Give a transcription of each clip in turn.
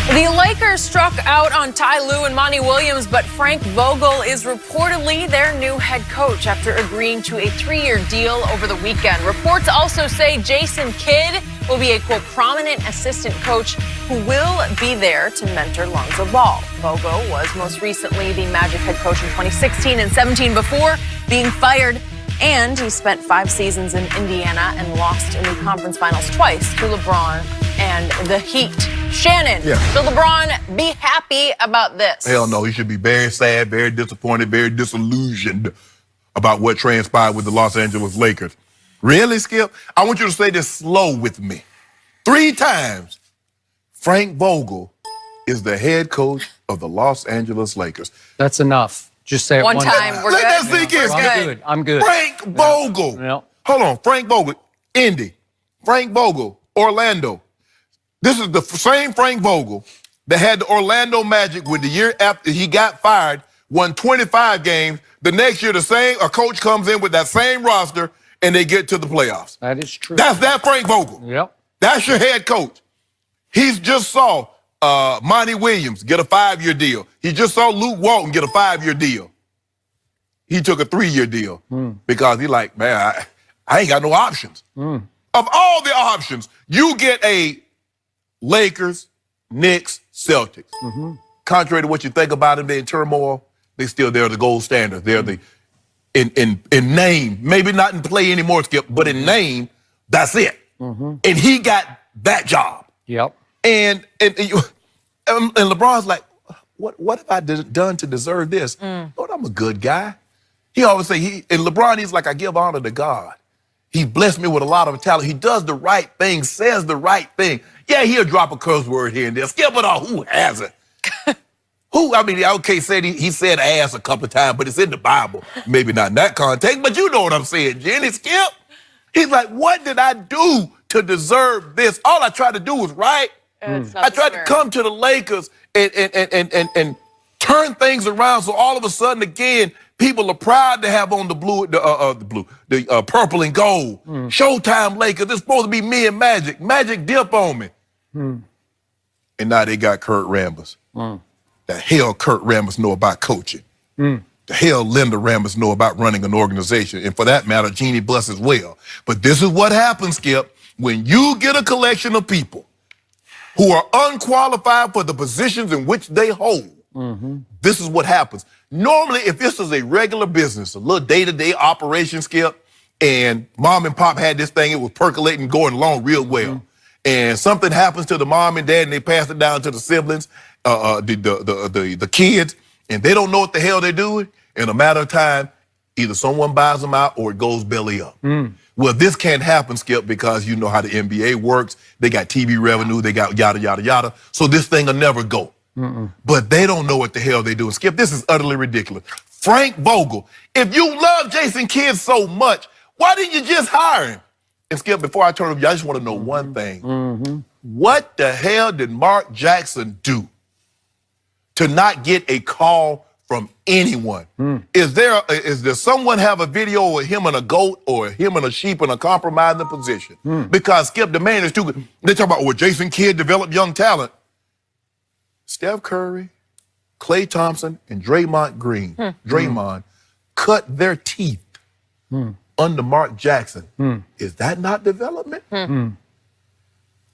The Lakers struck out on Ty Lue and Monty Williams, but Frank Vogel is reportedly their new head coach after agreeing to a 3-year deal over the weekend. Reports also say Jason Kidd will be a, quote, prominent assistant coach who will be there to mentor Lonzo Ball. Vogel was most recently the Magic head coach in 2016 and 17 before being fired, and he spent 5 seasons in Indiana and lost in the conference finals twice to LeBron and the Heat. Shannon, will LeBron be happy about this? Hell no, he should be very sad, very disappointed, very disillusioned about what transpired with the Los Angeles Lakers. Really, Skip? I want you to say this slow with me. 3 times, Frank Vogel is the head coach of the Los Angeles Lakers. That's enough. Just say it one time. We're Let good. that sink in. I'm good. Frank Vogel. Yeah. Hold on. Frank Vogel, Indy. Frank Vogel, Orlando. This is the same Frank Vogel that had the Orlando Magic when the year after he got fired, won 25 games. The next year, a coach comes in with that same roster and they get to the playoffs. That is true. That's that Frank Vogel. Yep. That's your head coach. He's just saw Monty Williams get a 5-year deal. He just saw Luke Walton get a 5-year deal. He took a 3-year deal because he like, man, I ain't got no options. Of all the options, you get a Lakers, Knicks, Celtics. Contrary to what you think about them, they're in turmoil. They're the gold standard. They're the in name, maybe not in play anymore, Skip, but in name, that's it. And he got that job. Yep. And LeBron's like, what have I done to deserve this? Lord, I'm a good guy. He always say, and LeBron, he's like, I give honor to God. He blessed me with a lot of talent. He does the right thing, says the right thing. Yeah, he'll drop a curse word here and there. Skip it all. Who hasn't? Who? I mean, okay, he said ass a couple of times, but it's in the Bible. Maybe not in that context, but you know what I'm saying, Jenny. Skip. He's like, what did I do to deserve this? All I tried to do was right. I tried to come to the Lakers and turn things around so all of a sudden, again, people are proud to have on the purple and gold. Showtime Lakers. This is supposed to be me and Magic. Magic dip on me. And now they got Kurt Rambis. The hell Kurt Rambis know about coaching. The hell Linda Rambis know about running an organization. And for that matter, Jeannie Buss as well. But this is what happens, Skip, when you get a collection of people who are unqualified for the positions in which they hold. This is what happens. Normally, if this is a regular business, a little day-to-day operation, Skip, and mom and pop had this thing, it was percolating, going along real well. And something happens to the mom and dad, and they pass it down to the siblings, the kids, and they don't know what the hell they're doing. In a matter of time, either someone buys them out or it goes belly up. Well, this can't happen, Skip, because you know how the NBA works. They got TV revenue, they got yada, yada, yada. So this thing will never go. But they don't know what the hell they're doing. Skip, this is utterly ridiculous. Frank Vogel, if you love Jason Kidd so much, why didn't you just hire him? And Skip, before I turn over you, I just want to know one thing. What the hell did Mark Jackson do to not get a call from anyone? Is there someone have a video of him and a goat or him and a sheep in a compromising position? Because Skip, the man is too good. They talk about, well, Jason Kidd developed young talent. Steph Curry, Klay Thompson, and Draymond Green, Draymond, cut their teeth under Mark Jackson. Is that not development?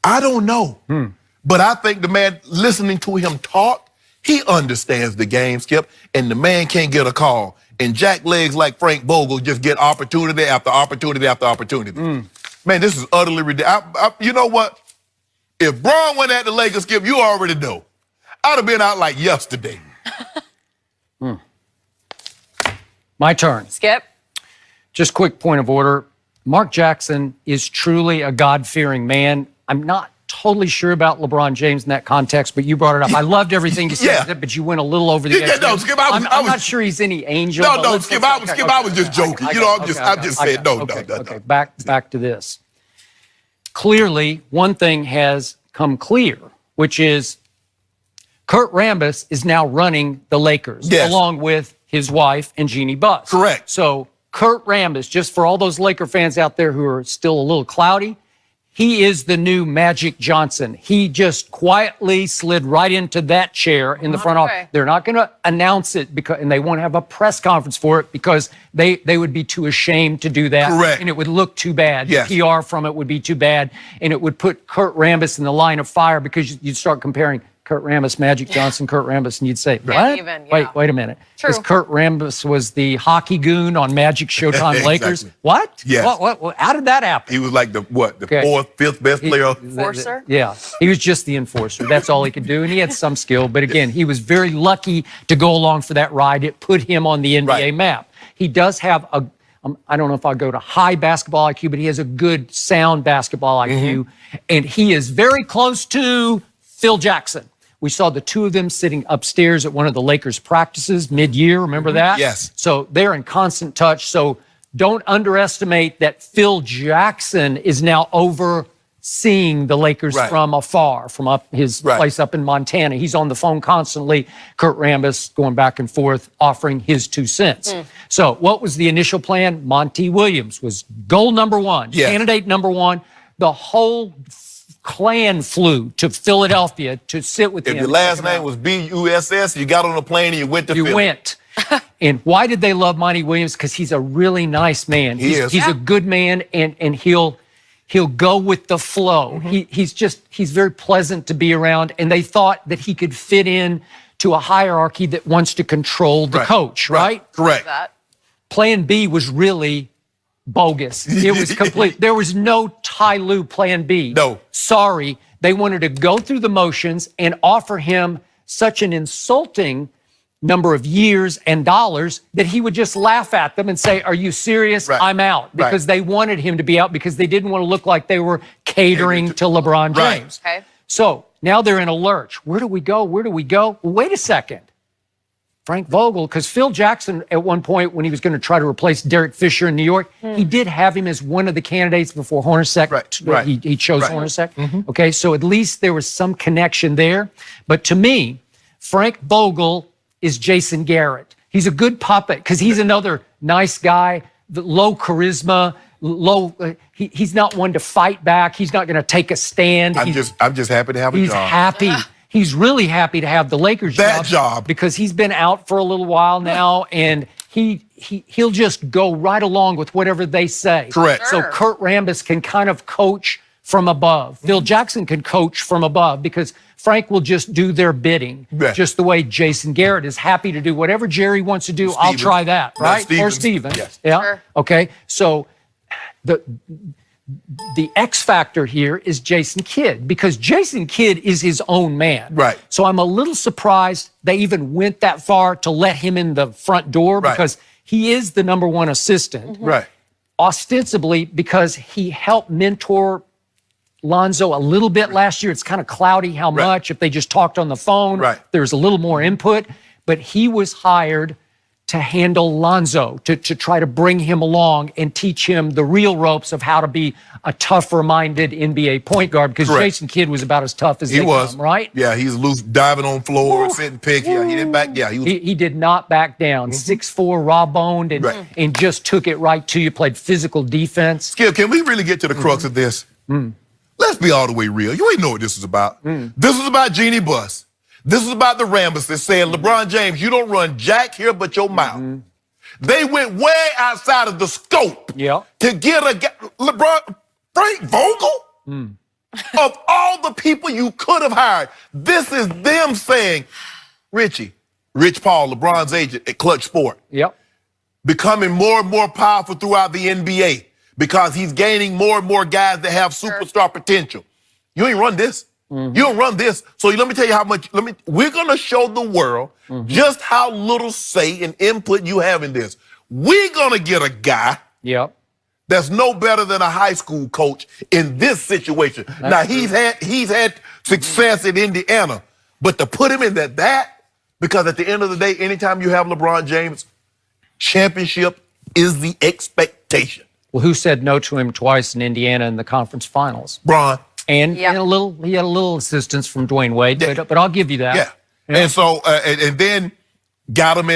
I don't know. But I think the man, listening to him talk, he understands the game, Skip, and the man can't get a call. And jack legs like Frank Vogel just get opportunity after opportunity after opportunity. Man, this is utterly ridiculous. You know what? If Braun went at the Lakers, Skip, you already know. I'd have been out like yesterday. My turn. Skip. Just quick point of order. Mark Jackson is truly a God-fearing man. I'm not totally sure about LeBron James in that context, but you brought it up. I loved everything you said, but you went a little over the edge. No, Skip, I'm not sure he's any angel. No, Skip, I was just joking. I'm just saying, no. Okay, back to this. Clearly, one thing has come clear, which is Kurt Rambis is now running the Lakers, along with his wife and Jeannie Buss. Correct. So Kurt Rambis, just for all those Laker fans out there who are still a little cloudy, He is the new Magic Johnson. He just quietly slid right into that chair in the front office. They're not going to announce it and they won't have a press conference for it because they would be too ashamed to do that. Correct. And it would look too bad. Yes. The PR from it would be too bad. And it would put Kurt Rambis in the line of fire because you'd start comparing Kurt Rambis, Magic Johnson, Kurt Rambis, and you'd say, what? Wait a minute. Because Kurt Rambis was the hockey goon on Magic Showtime Lakers. What? Yes. What? How did that happen? He was like the fourth, fifth best player. Enforcer? Yeah. He was just the enforcer. That's all he could do. And he had some skill. But again, he was very lucky to go along for that ride. It put him on the NBA map. He does have I don't know if I'll go to high basketball IQ, but he has a good, sound basketball IQ. And he is very close to Phil Jackson. We saw the two of them sitting upstairs at one of the Lakers practices mid-year. Remember that? Yes. So they're in constant touch. So don't underestimate that Phil Jackson is now overseeing the Lakers from afar, from up his place up in Montana. He's on the phone constantly. Kurt Rambis going back and forth, offering his 2 cents. So what was the initial plan? Monty Williams was goal number one, candidate number one. The whole clan flew to Philadelphia to sit with him. If your last name was B-U-S-S, you got on a plane and you went to Philly. You went. And why did they love Monty Williams? Because he's a really nice man. He's a good man, and he'll go with the flow. He's very pleasant to be around, and they thought that he could fit in to a hierarchy that wants to control the coach, right? Correct. Plan B was really bogus. It was complete. There was no Ty Lue plan B. No. Sorry. They wanted to go through the motions and offer him such an insulting number of years and dollars that he would just laugh at them and say, are you serious? I'm out. Because they wanted him to be out because they didn't want to look like they were catering to LeBron James. So now they're in a lurch. Where do we go? Where do we go? Well, wait a second. Frank Vogel, because Phil Jackson at one point when he was going to try to replace Derek Fisher in New York, he did have him as one of the candidates before Hornacek. He chose Hornacek. Okay, so at least there was some connection there. But to me, Frank Vogel is Jason Garrett. He's a good puppet because he's another nice guy, low charisma, he's not one to fight back. He's not going to take a stand. I'm just happy to have a job. He's happy. He's really happy to have the Lakers job because he's been out for a little while now, and he'll just go right along with whatever they say. Correct. So Kurt Rambis can kind of coach from above. Phil Jackson can coach from above because Frank will just do their bidding, just the way Jason Garrett is happy to do whatever Jerry wants to do. I'll try that, right? Or Steven. Yes. Yeah. Sure. Okay. So the X factor here is Jason Kidd because Jason Kidd is his own man. Right. So I'm a little surprised they even went that far to let him in the front door because he is the number one assistant. Right. Ostensibly because he helped mentor Lonzo a little bit last year. It's kind of cloudy how much. If they just talked on the phone, there's a little more input. But he was hired to handle Lonzo, to try to bring him along and teach him the real ropes of how to be a tougher-minded NBA point guard because Jason Kidd was about as tough as he was, right? Yeah, he's loose, diving on floor, sitting pick. Yeah, he didn't back. Yeah, he did not back down. 6'4", raw-boned, and just took it right to you. Played physical defense. Skip, can we really get to the crux of this? Let's be all the way real. You ain't know what this is about. This is about Jeannie Buss. This is about the Rambis that said, LeBron James, you don't run jack here but your mouth. They went way outside of the scope to get a guy. LeBron, Frank Vogel? Of all the people you could have hired, this is them saying, Rich Paul, LeBron's agent at Clutch Sport, becoming more and more powerful throughout the NBA because he's gaining more and more guys that have superstar potential. You ain't run this. You don't run this. So let me tell you how much, we're going to show the world just how little say and input you have in this. We're going to get a guy that's no better than a high school coach in this situation. Now, he's had success in Indiana, but to put him in that, because at the end of the day, anytime you have LeBron James, championship is the expectation. Well, who said no to him twice in Indiana in the conference finals? Bron. And he had a little assistance from Dwayne Wade, but I'll give you that. Yeah. And so, and then got him,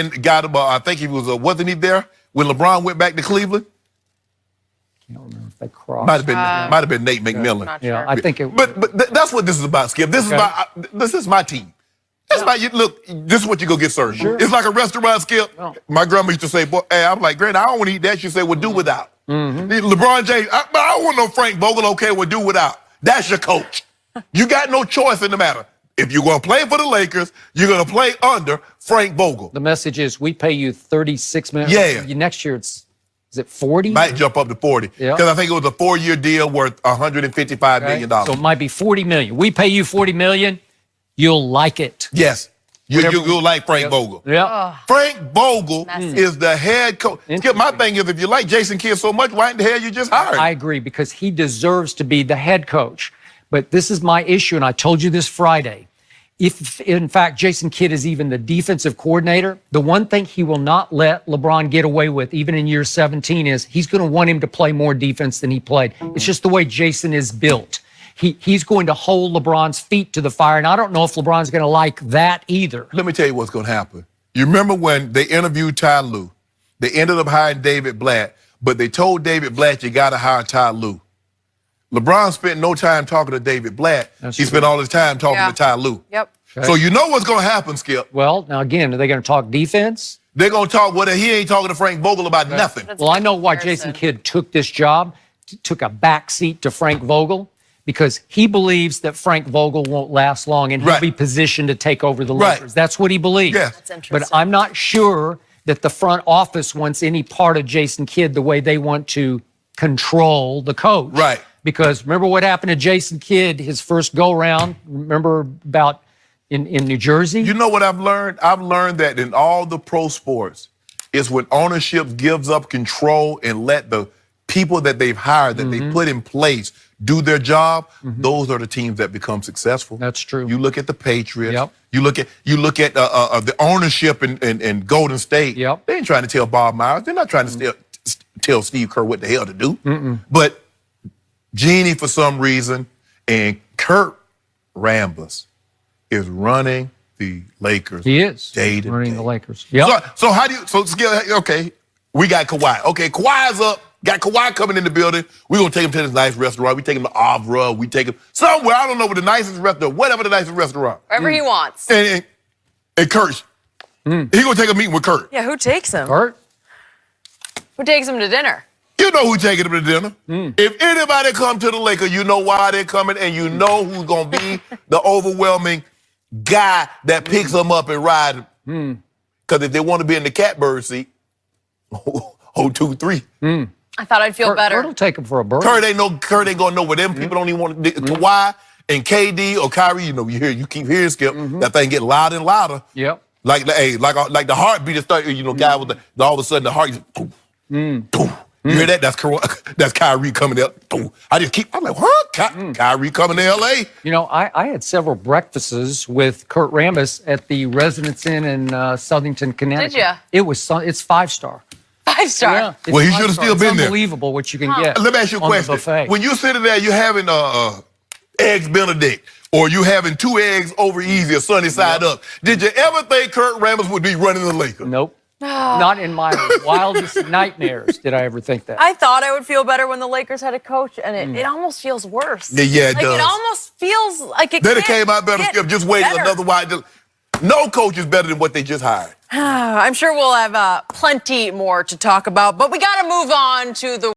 I think he was, wasn't he there when LeBron went back to Cleveland? I can't remember if Cross. Might have been Nate McMillan. Yeah, I think it. But that's what this is about, Skip. This is my team. That's look. This is what you go get served. Sure. It's like a restaurant, Skip. Oh. My grandma used to say, "Boy, hey," I'm like, "Granny, I don't want to eat that." She said, "Well, do without." LeBron James, I don't want no Frank Vogel. Okay, well, do without. That's your coach. You got no choice in the matter. If you're going to play for the Lakers, you're going to play under Frank Vogel. The message is we pay you $36 million. Yeah. Next year, is it 40? Might jump up to 40. Because I think it was a 4-year deal worth $155 million. So it might be $40 million. We pay you $40 million. You'll like it. Yes. You'll like Frank Vogel. Yeah. Frank Vogel is the head coach. My thing is, if you like Jason Kidd so much, why in the hell you just hired him? I agree, because he deserves to be the head coach. But this is my issue, and I told you this Friday. If, in fact, Jason Kidd is even the defensive coordinator, the one thing he will not let LeBron get away with, even in year 17, is he's going to want him to play more defense than he played. It's just the way Jason is built. He's going to hold LeBron's feet to the fire, and I don't know if LeBron's going to like that either. Let me tell you what's going to happen. You remember when they interviewed Ty Lue? They ended up hiring David Blatt, but they told David Blatt, you got to hire Ty Lue. LeBron spent no time talking to David Blatt. He spent all his time talking to Ty Lue. Yep. Okay. So you know what's going to happen, Skip. Well, now again, are they going to talk defense? They're going to talk, he ain't talking to Frank Vogel about nothing. Well, I know why Jason Kidd took this job, took a backseat to Frank Vogel, because he believes that Frank Vogel won't last long and he'll be positioned to take over the Lakers. That's what he believes. Yeah. That's interesting. But I'm not sure that the front office wants any part of Jason Kidd the way they want to control the coach. Right. Because remember what happened to Jason Kidd his first go-round? Remember about in New Jersey? You know what I've learned? I've learned that in all the pro sports, it's when ownership gives up control and let the people that they've hired, that they put in place, do their job. Those are the teams that become successful. That's true. You look at the Patriots. Yep. You look at the ownership in Golden State. Yep. They ain't trying to tell Bob Myers. They're not trying to tell Steve Kerr what the hell to do. But Jeannie, for some reason, and Kurt Rambis is running the Lakers. He is day to running day. the Lakers. Yep. So how do you? Okay, we got Kawhi. Okay, Kawhi's up. Got Kawhi coming in the building. We're gonna take him to this nice restaurant. We take him to Avra. We take him somewhere. I don't know what the nicest restaurant, whatever the nicest restaurant. Wherever he wants. And Kurt, he gonna take a meeting with Kurt. Yeah, who takes him? Kurt? Who takes him to dinner? You know who's taking him to dinner. If anybody come to the Lakers, you know why they're coming, and you know who's going to be the overwhelming guy that picks them up and rides them. Because if they want to be in the catbird seat, 2-3. I thought I'd feel better. Kurt will take him for a bird. Kurt ain't going to know what them people don't even want to do. Kawhi and KD or Kyrie, you keep hearing, Skip, that thing get louder and louder. Yep. Like the heartbeat start, guy with all of a sudden the heart is You hear that? That's Kyrie coming up. I'm like, huh? Kyrie coming to L.A.? You know, I had several breakfasts with Kurt Rambis at the Residence Inn in Southington, Connecticut. Did ya? It's 5-star. 5-star? Yeah, well, he should have still been there. It's unbelievable what you can get. Let me ask you a question. When you're sitting there, you're having eggs Benedict, or you having 2 eggs over easy or sunny side up. Did you ever think Kurt Rambis would be running the Lakers? Nope. Not in my wildest nightmares did I ever think that. I thought I would feel better when the Lakers had a coach, and it almost feels worse. Yeah, it does. It almost feels like it Then it came out better, Skip. Just wait another while. No coach is better than what they just hired. I'm sure we'll have plenty more to talk about, but we got to move on to the